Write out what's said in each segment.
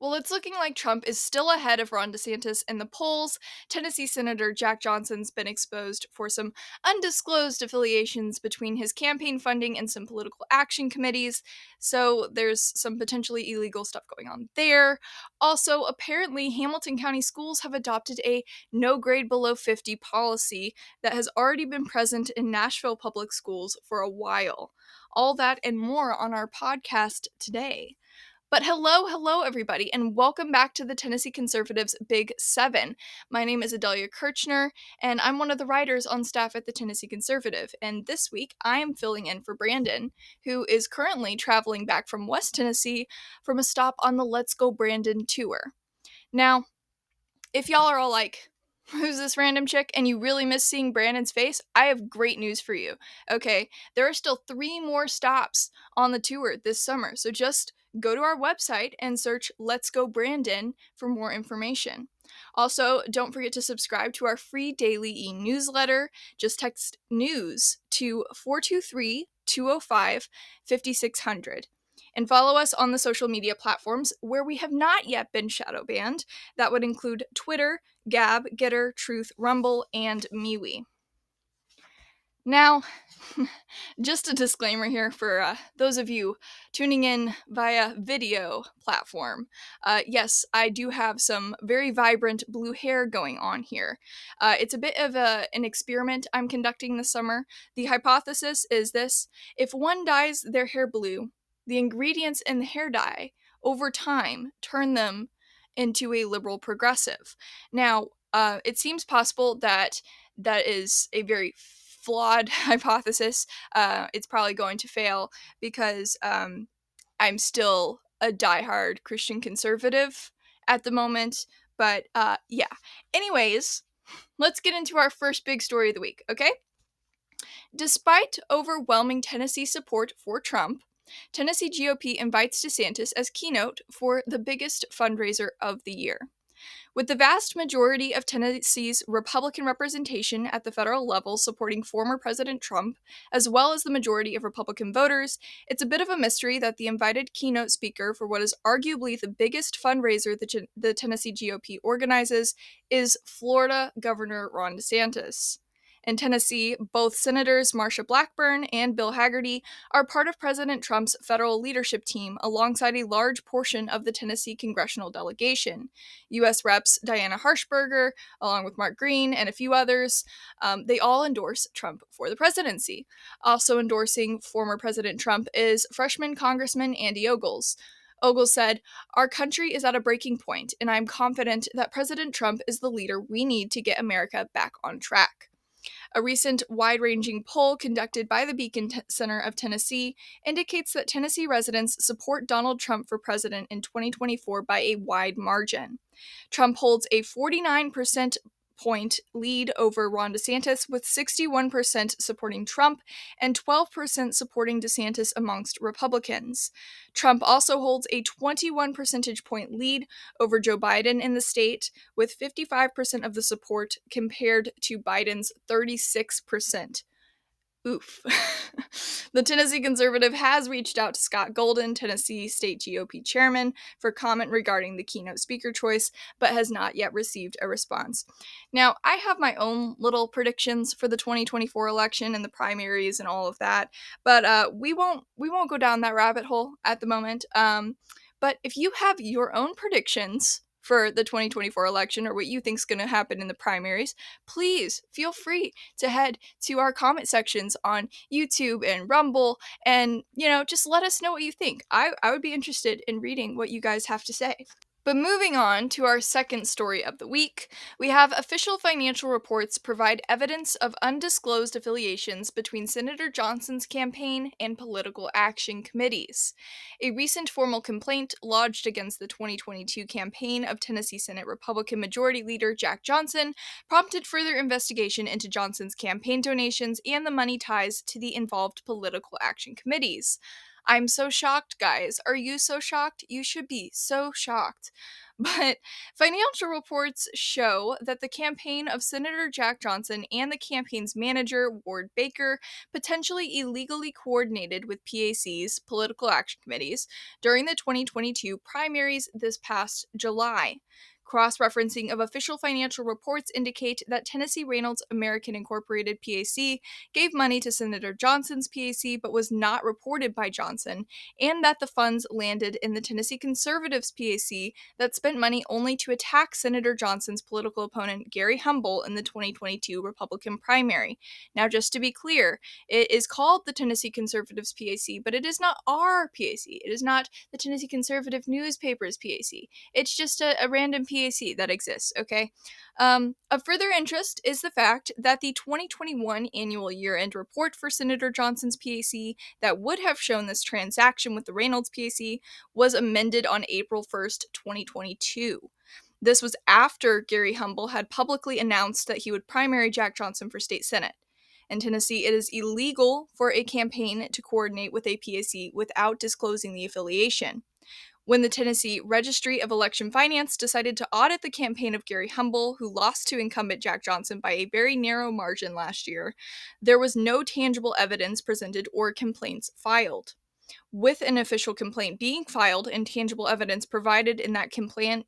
Well, it's looking like Trump is still ahead of Ron DeSantis in the polls. Tennessee Senator Jack Johnson's been exposed for some undisclosed affiliations between his campaign funding and some political action committees. So there's some potentially illegal stuff going on there. Also, apparently, Hamilton County schools have adopted a no grade below 50 policy that has already been present in Nashville public schools for a while. All that and more on our podcast today. But hello, everybody, and welcome back to the Tennessee Conservatives Big Seven. My name is Adelia Kirchner, and I'm one of the writers on staff at the Tennessee Conservative. And this week, I am filling in for Brandon, who is currently traveling back from West Tennessee from a stop on the Let's Go Brandon tour. Now, if y'all are all like, who's this random chick? And you really miss seeing Brandon's face, I have great news for you. Okay, there are still 3 more stops on the tour this summer, so just go to our website and search Let's Go Brandon for more information. Also, don't forget to subscribe to our free daily e-newsletter. Just text news to 423 205 5600. And follow us on the social media platforms where we have not yet been shadow banned. That would include Twitter, Gab, Getter, Truth, Rumble, and MeWe. Now, just a disclaimer here for those of you tuning in via video platform. Yes, I do have some very vibrant blue hair going on here. It's a bit of an experiment I'm conducting this summer. The hypothesis is this: if one dyes their hair blue, the ingredients in the hair dye over time turn them into a liberal progressive. Now, it seems possible that that is a very flawed hypothesis. It's probably going to fail because I'm still a diehard Christian conservative at the moment. But yeah. Anyways, let's get into our first big story of the week, okay? Despite overwhelming Tennessee support for Trump, Tennessee GOP invites DeSantis as keynote for the biggest fundraiser of the year. With the vast majority of Tennessee's Republican representation at the federal level supporting former President Trump, as well as the majority of Republican voters, it's a bit of a mystery that the invited keynote speaker for what is arguably the biggest fundraiser the Tennessee GOP organizes is Florida Governor Ron DeSantis. In Tennessee, both Senators Marsha Blackburn and Bill Hagerty are part of President Trump's federal leadership team alongside a large portion of the Tennessee congressional delegation. U.S. Reps Diana Harshberger, along with Mark Green and a few others, they all endorse Trump for the presidency. Also endorsing former President Trump is freshman Congressman Andy Ogles. Ogles said, "Our country is at a breaking point, and I'm confident that President Trump is the leader we need to get America back on track." A recent wide-ranging poll conducted by the Beacon Center of Tennessee indicates that Tennessee residents support Donald Trump for president in 2024 by a wide margin. Trump holds a 49% point lead over Ron DeSantis, with 61% supporting Trump and 12% supporting DeSantis amongst Republicans. Trump also holds a 21 percentage point lead over Joe Biden in the state, with 55% of the support compared to Biden's 36%. Oof. The Tennessee Conservative has reached out to Scott Golden, Tennessee State GOP chairman, for comment regarding the keynote speaker choice, but has not yet received a response. Now, I have my own little predictions for the 2024 election and the primaries and all of that, but we won't go down that rabbit hole at the moment. But if you have your own predictions for the 2024 election or what you think is going to happen in the primaries, please feel free to head to our comment sections on YouTube and Rumble and, just let us know what you think. I would be interested in reading what you guys have to say. But moving on to our second story of the week, we have official financial reports provide evidence of undisclosed affiliations between Senator Johnson's campaign and political action committees. A recent formal complaint lodged against the 2022 campaign of Tennessee Senate Republican Majority Leader Jack Johnson prompted further investigation into Johnson's campaign donations and the money ties to the involved political action committees. I'm so shocked, guys. Are you so shocked? You should be so shocked. But financial reports show that the campaign of Senator Jack Johnson and the campaign's manager, Ward Baker, potentially illegally coordinated with PAC's political action committees during the 2022 primaries this past July. Cross referencing of official financial reports indicate that Tennessee Reynolds American Incorporated PAC gave money to Senator Johnson's PAC but was not reported by Johnson, and that the funds landed in the Tennessee Conservatives PAC that spent money only to attack Senator Johnson's political opponent Gary Humble in the 2022 Republican primary. Now, just to be clear, it is called the Tennessee Conservatives PAC, but it is not our PAC. It is not the Tennessee Conservative Newspaper's PAC. It's just a random PAC that exists, okay? Of further interest is the fact that the 2021 annual year-end report for Senator Johnson's PAC that would have shown this transaction with the Reynolds PAC was amended on April 1st, 2022. This was after Gary Humble had publicly announced that he would primary Jack Johnson for state senate. In Tennessee, it is illegal for a campaign to coordinate with a PAC without disclosing the affiliation. When the Tennessee Registry of Election Finance decided to audit the campaign of Gary Humble, who lost to incumbent Jack Johnson by a very narrow margin last year, there was no tangible evidence presented or complaints filed. With an official complaint being filed and tangible evidence provided in that complaint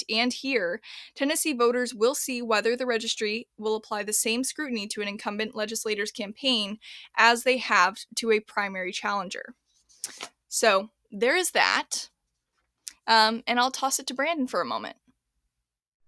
and here, Tennessee voters will see whether the registry will apply the same scrutiny to an incumbent legislator's campaign as they have to a primary challenger. So there is that. And I'll toss it to Brandon for a moment.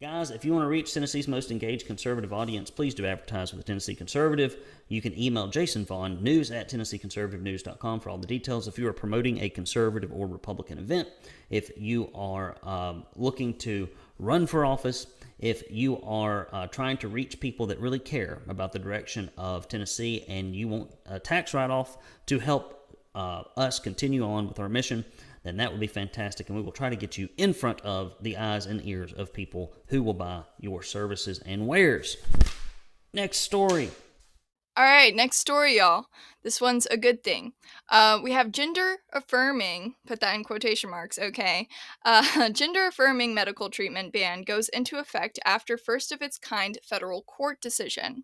Guys, if you want to reach Tennessee's most engaged conservative audience, please do advertise with the Tennessee Conservative. You can email Jason Vaughn, news@TennesseeConservativeNews.com for all the details. If you are promoting a conservative or Republican event, if you are looking to run for office, if you are trying to reach people that really care about the direction of Tennessee and you want a tax write-off to help us continue on with our mission, then that would be fantastic, and we will try to get you in front of the eyes and ears of people who will buy your services and wares. Next story. All right, next story, y'all. This one's a good thing. We have gender-affirming, put that in quotation marks, okay. Gender-affirming medical treatment ban goes into effect after first-of-its-kind federal court decision.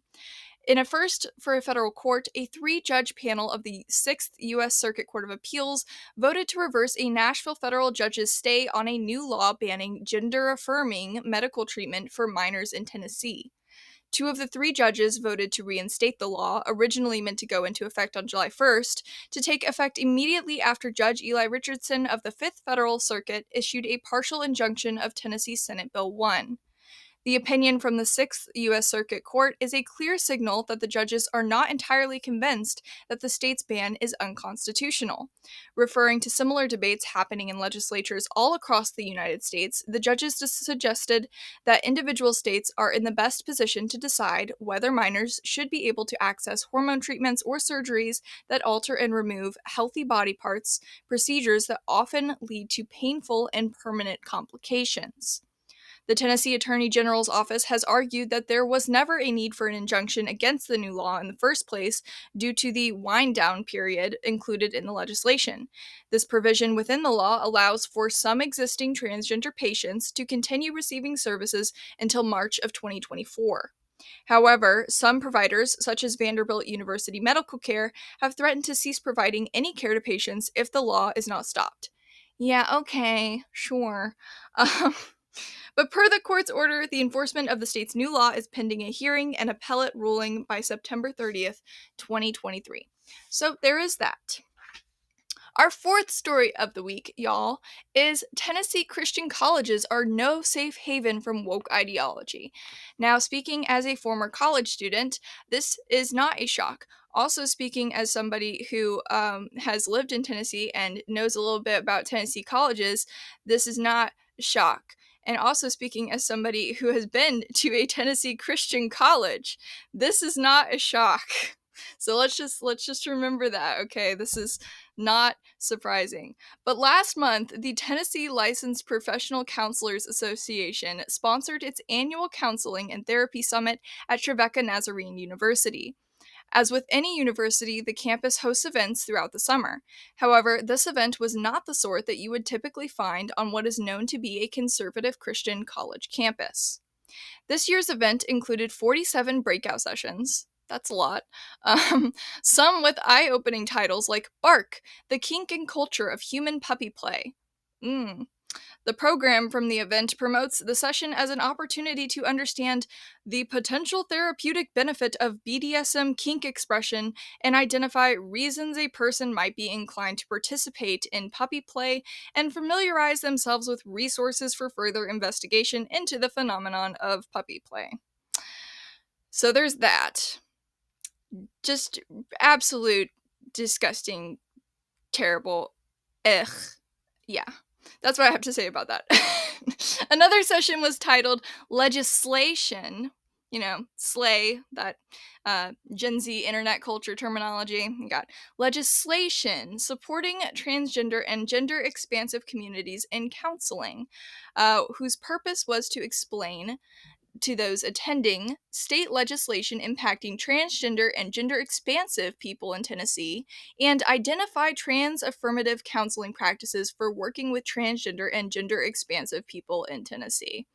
In a first for a federal court, a 3-judge panel of the 6th U.S. Circuit Court of Appeals voted to reverse a Nashville federal judge's stay on a new law banning gender-affirming medical treatment for minors in Tennessee. 2 of the 3 judges voted to reinstate the law, originally meant to go into effect on July 1st, to take effect immediately after Judge Eli Richardson of the 5th Federal Circuit issued a partial injunction of Tennessee Senate Bill 1. The opinion from the 6th U.S. Circuit Court is a clear signal that the judges are not entirely convinced that the state's ban is unconstitutional. Referring to similar debates happening in legislatures all across the United States, the judges suggested that individual states are in the best position to decide whether minors should be able to access hormone treatments or surgeries that alter and remove healthy body parts, procedures that often lead to painful and permanent complications. The Tennessee Attorney General's office has argued that there was never a need for an injunction against the new law in the first place due to the wind-down period included in the legislation. This provision within the law allows for some existing transgender patients to continue receiving services until March of 2024. However, some providers, such as Vanderbilt University Medical Care, have threatened to cease providing any care to patients if the law is not stopped. Yeah, okay, sure. But per the court's order, the enforcement of the state's new law is pending a hearing and appellate ruling by September 30th, 2023. So there is that. Our 4th story of the week, y'all, is Tennessee Christian colleges are no safe haven from woke ideology. Now, speaking as a former college student, this is not a shock. Also, speaking as somebody who has lived in Tennessee and knows a little bit about Tennessee colleges, this is not a shock. And also speaking as somebody who has been to a Tennessee Christian college, this is not a shock. So let's just remember that, okay? This is not surprising. But last month, the Tennessee Licensed Professional Counselors Association sponsored its annual counseling and therapy summit at Trevecca Nazarene University. As with any university, the campus hosts events throughout the summer. However, this event was not the sort that you would typically find on what is known to be a conservative Christian college campus. This year's event included 47 breakout sessions. That's a lot. Um, some with eye opening titles like Bark, the Kink and Culture of Human Puppy Play. The program from the event promotes the session as an opportunity to understand the potential therapeutic benefit of BDSM kink expression and identify reasons a person might be inclined to participate in puppy play and familiarize themselves with resources for further investigation into the phenomenon of puppy play. So there's that. Just absolute disgusting, terrible. Ugh. Yeah. That's what I have to say about that. Another session was titled Legislation, slay, that Gen Z internet culture terminology. You got legislation supporting transgender and gender expansive communities in counseling, whose purpose was to explain to those attending state legislation impacting transgender and gender expansive people in Tennessee and identify trans affirmative counseling practices for working with transgender and gender expansive people in Tennessee.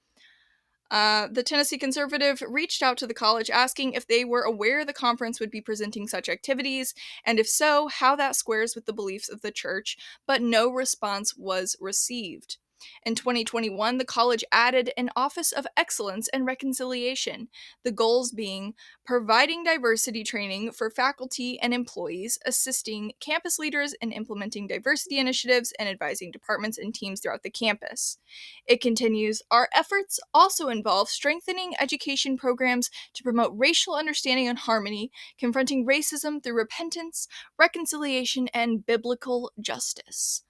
The Tennessee Conservative reached out to the college asking if they were aware the conference would be presenting such activities, and if so, how that squares with the beliefs of the church, but no response was received. In 2021, the college added an Office of Excellence and Reconciliation, the goals being providing diversity training for faculty and employees, assisting campus leaders in implementing diversity initiatives, and advising departments and teams throughout the campus. It continues, our efforts also involve strengthening education programs to promote racial understanding and harmony, confronting racism through repentance, reconciliation, and biblical justice.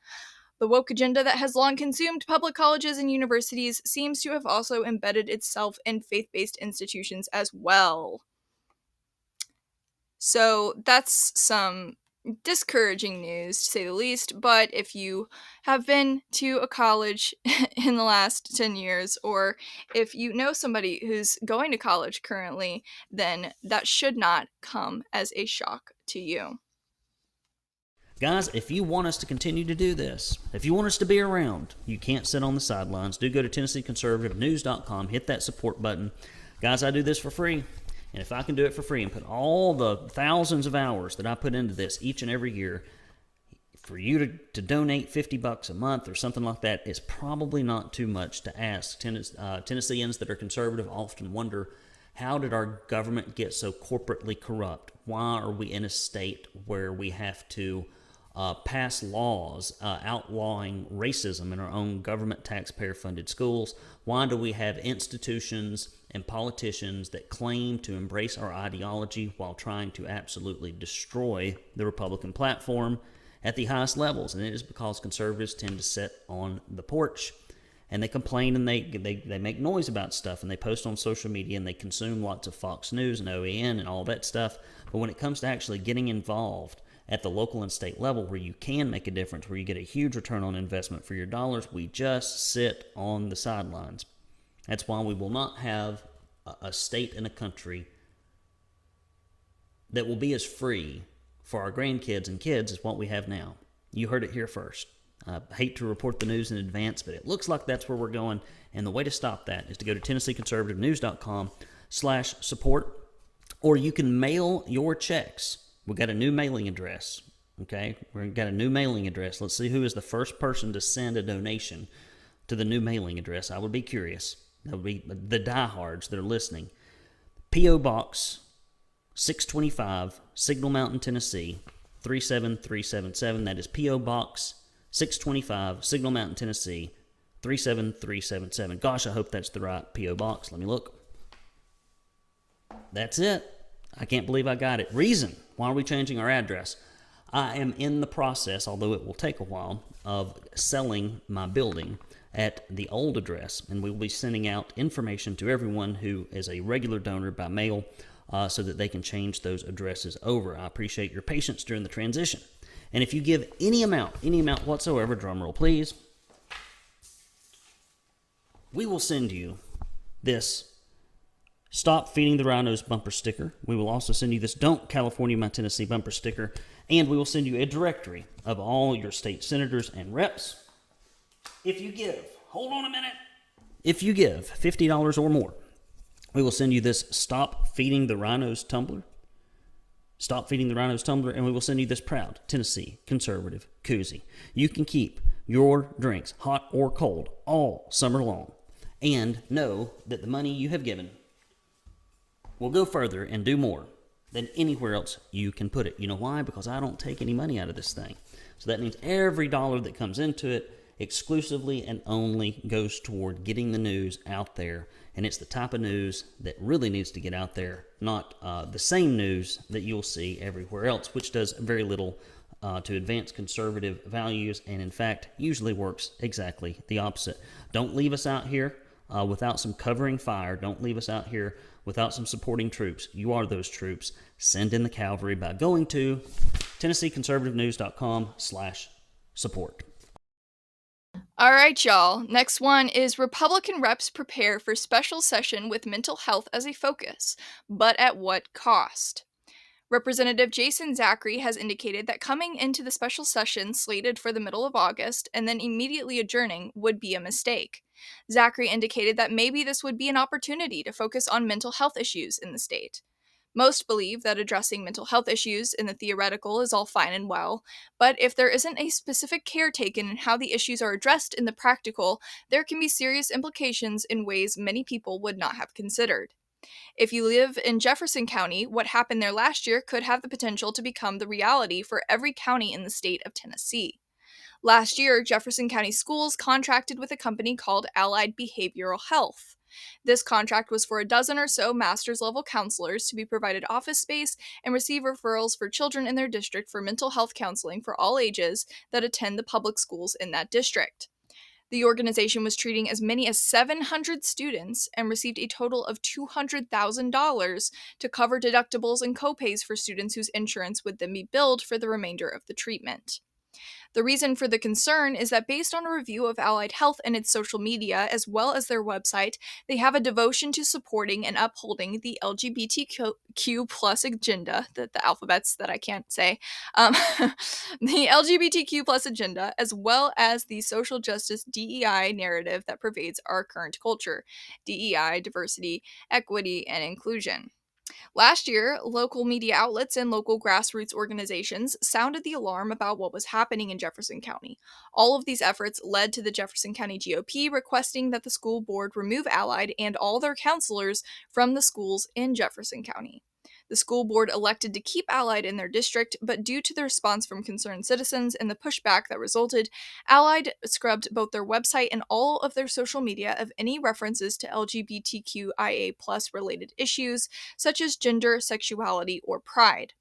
The woke agenda that has long consumed public colleges and universities seems to have also embedded itself in faith-based institutions as well. So that's some discouraging news, to say the least, but if you have been to a college in the last 10 years, or if you know somebody who's going to college currently, then that should not come as a shock to you. Guys, if you want us to continue to do this, if you want us to be around, you can't sit on the sidelines. Do go to TennesseeConservativeNews.com, hit that support button. Guys, I do this for free. And if I can do it for free and put all the thousands of hours that I put into this each and every year, for you to donate $50 a month or something like that is probably not too much to ask. Tennesseans that are conservative often wonder, how did our government get so corporately corrupt? Why are we in a state where we have to pass laws outlawing racism in our own government taxpayer-funded schools? Why do we have institutions and politicians that claim to embrace our ideology while trying to absolutely destroy the Republican platform at the highest levels? And it is because conservatives tend to sit on the porch and they complain and they make noise about stuff and they post on social media and they consume lots of Fox News and OAN and all that stuff. But when it comes to actually getting involved at the local and state level where you can make a difference, where you get a huge return on investment for your dollars, we just sit on the sidelines. That's why we will not have a state and a country that will be as free for our grandkids and kids as what we have now. You heard it here first. I hate to report the news in advance, but it looks like that's where we're going. And the way to stop that is to go to TennesseeConservativeNews.com/support, or you can mail your checks. We've got a new mailing address, okay? We've got a new mailing address. Let's see who is the first person to send a donation to the new mailing address. I would be curious. That would be the diehards that are listening. P.O. Box 625, Signal Mountain, Tennessee, 37377. That is P.O. Box 625, Signal Mountain, Tennessee, 37377. Gosh, I hope that's the right P.O. Box. Let me look. That's it. I can't believe I got it. Reason, why are we changing our address? I am in the process, although it will take a while, of selling my building at the old address, and we will be sending out information to everyone who is a regular donor by mail so that they can change those addresses over. I appreciate your patience during the transition. And if you give any amount whatsoever, drum roll please, we will send you this Stop Feeding the Rhinos bumper sticker. We will also send you this Don't California My Tennessee bumper sticker, and we will send you a directory of all your state senators and reps. If you give, hold on a minute, if you give $50 or more, we will send you this Stop Feeding the Rhinos tumbler. Stop Feeding the Rhinos tumbler, and we will send you this proud Tennessee conservative koozie. You can keep your drinks hot or cold all summer long, and know that the money you have given will go further and do more than anywhere else you can put it. You know why? Because I don't take any money out of this thing. So that means every dollar that comes into it exclusively and only goes toward getting the news out there. And it's the type of news that really needs to get out there, not the same news that you'll see everywhere else, which does very little to advance conservative values, and in fact usually works exactly the opposite. Don't leave us out here without some covering fire. Don't leave us out here without some supporting troops. You are those troops. Send in the cavalry by going to TennesseeConservativeNews.com/support. All right, y'all. Next one is Republican reps prepare for special session with mental health as a focus, but at what cost? Representative Jason Zachary has indicated that coming into the special session slated for the middle of August and then immediately adjourning would be a mistake. Zachary indicated that maybe this would be an opportunity to focus on mental health issues in the state. Most believe that addressing mental health issues in the theoretical is all fine and well, but if there isn't a specific care taken in how the issues are addressed in the practical, there can be serious implications in ways many people would not have considered. If you live in Jefferson County, what happened there last year could have the potential to become the reality for every county in the state of Tennessee. Last year, Jefferson County Schools contracted with a company called Allied Behavioral Health. This contract was for a dozen or so master's level counselors to be provided office space and receive referrals for children in their district for mental health counseling for all ages that attend the public schools in that district. The organization was treating as many as 700 students and received a total of $200,000 to cover deductibles and copays for students whose insurance would then be billed for the remainder of the treatment. The reason for the concern is that based on a review of Allied Health and its social media, as well as their website, they have a devotion to supporting and upholding the LGBTQ plus agenda, the alphabets that I can't say, the LGBTQ plus agenda, as well as the social justice DEI narrative that pervades our current culture: DEI, diversity, equity, and inclusion. Last year, local media outlets and local grassroots organizations sounded the alarm about what was happening in Jefferson County. All of these efforts led to the Jefferson County GOP requesting that the school board remove Allied and all their counselors from the schools in Jefferson County. The school board elected to keep Allied in their district, but due to the response from concerned citizens and the pushback that resulted, Allied scrubbed both their website and all of their social media of any references to LGBTQIA related issues, such as gender, sexuality, or pride.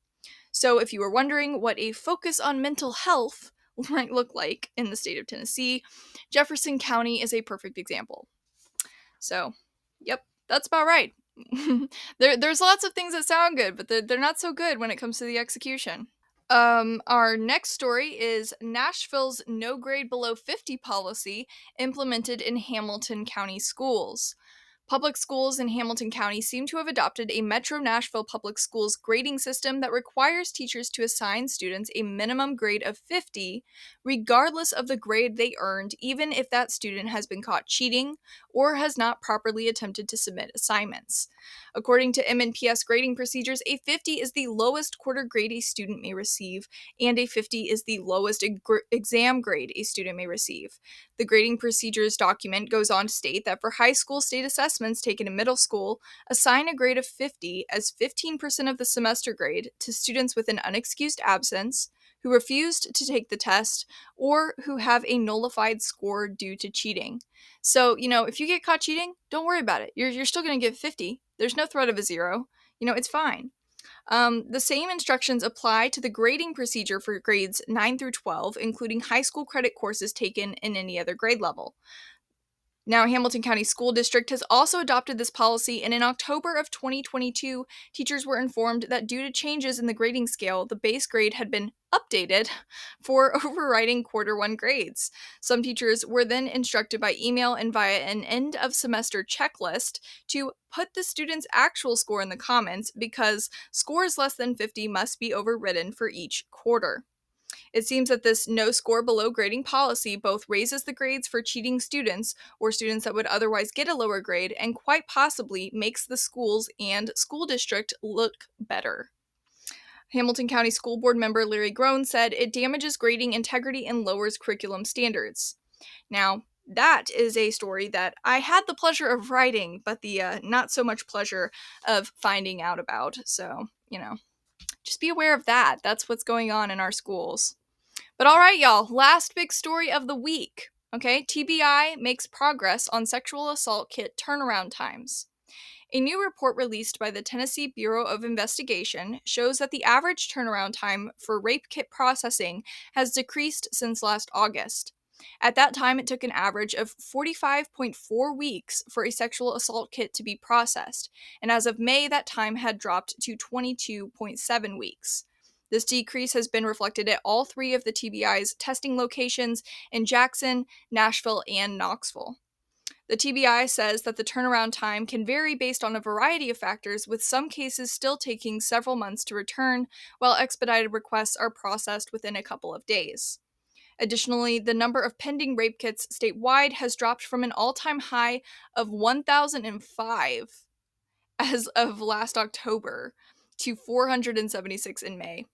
So, if you were wondering what a focus on mental health might look like in the state of Tennessee, Jefferson County is a perfect example. So, yep, that's about right. There's lots of things that sound good, but they're not so good when it comes to the execution. Our next story is Nashville's no grade below 50 policy implemented in Hamilton County schools. Public schools in Hamilton County seem to have adopted a Metro Nashville Public Schools grading system that requires teachers to assign students a minimum grade of 50, regardless of the grade they earned, even if that student has been caught cheating or has not properly attempted to submit assignments. According to MNPS grading procedures, a 50 is the lowest quarter grade a student may receive, and a 50 is the lowest exam grade a student may receive. The grading procedures document goes on to state that for high school state assessments taken in middle school, assign a grade of 50 as 15% of the semester grade to students with an unexcused absence, who refused to take the test, or who have a nullified score due to cheating. So, if you get caught cheating, don't worry about it. You're still going to get 50. There's no threat of a zero. It's fine. The same instructions apply to the grading procedure for grades 9 through 12, including high school credit courses taken in any other grade level. Now, Hamilton County School District has also adopted this policy, and in October of 2022, teachers were informed that due to changes in the grading scale, the base grade had been updated for overriding quarter one grades. Some teachers were then instructed by email and via an end of semester checklist to put the student's actual score in the comments because scores less than 50 must be overridden for each quarter. It seems that this no score below grading policy both raises the grades for cheating students or students that would otherwise get a lower grade and quite possibly makes the schools and school district look better. Hamilton County School Board member Larry Groen said it damages grading integrity and lowers curriculum standards. Now, that is a story that I had the pleasure of writing, but the not so much pleasure of finding out about. So, just be aware of that. That's what's going on in our schools. But all right, y'all, last big story of the week. Okay, TBI makes progress on sexual assault kit turnaround times. A new report released by the Tennessee Bureau of Investigation shows that the average turnaround time for rape kit processing has decreased since last August. At that time, it took an average of 45.4 weeks for a sexual assault kit to be processed, and as of May, that time had dropped to 22.7 weeks. This decrease has been reflected at all three of the TBI's testing locations in Jackson, Nashville, and Knoxville. The TBI says that the turnaround time can vary based on a variety of factors, with some cases still taking several months to return, while expedited requests are processed within a couple of days. Additionally, the number of pending rape kits statewide has dropped from an all time high of 1,005 as of last October to 476 in May.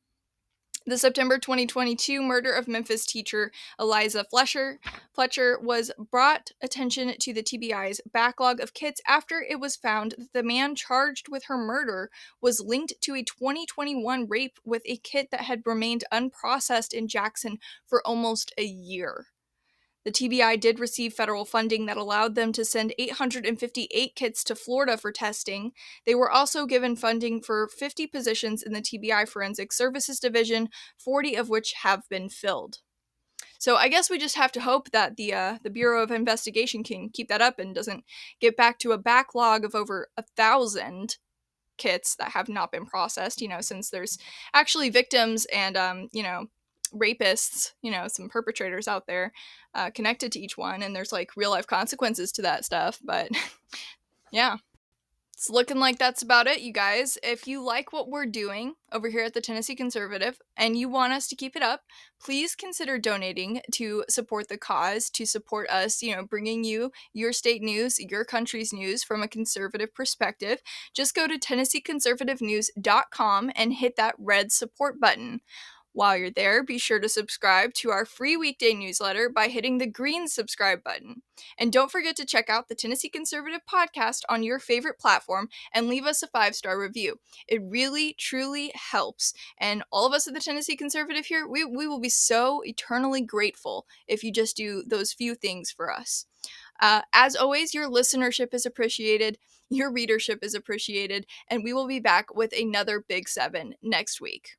The September 2022 murder of Memphis teacher Eliza Fletcher was brought attention to the TBI's backlog of kits after it was found that the man charged with her murder was linked to a 2021 rape with a kit that had remained unprocessed in Jackson for almost a year. The TBI did receive federal funding that allowed them to send 858 kits to Florida for testing. They were also given funding for 50 positions in the TBI Forensic Services Division, 40 of which have been filled. So I guess we just have to hope that the Bureau of Investigation can keep that up and doesn't get back to a backlog of over 1,000 kits that have not been processed, since there's actually victims and, rapists, some perpetrators out there connected to each one, and there's like real life consequences to that stuff. But yeah, it's looking like that's about it, you guys. If you like what we're doing over here at the Tennessee Conservative and you want us to keep it up, please consider donating to support the cause, to support us, bringing you your state news, your country's news from a conservative perspective. Just go to TennesseeConservativeNews.com and hit that red support button. While you're there, be sure to subscribe to our free weekday newsletter by hitting the green subscribe button. And don't forget to check out the Tennessee Conservative podcast on your favorite platform and leave us a 5-star review. It really, truly helps. And all of us at the Tennessee Conservative here, we will be so eternally grateful if you just do those few things for us. As always, your listenership is appreciated, your readership is appreciated, and we will be back with another Big 7 next week.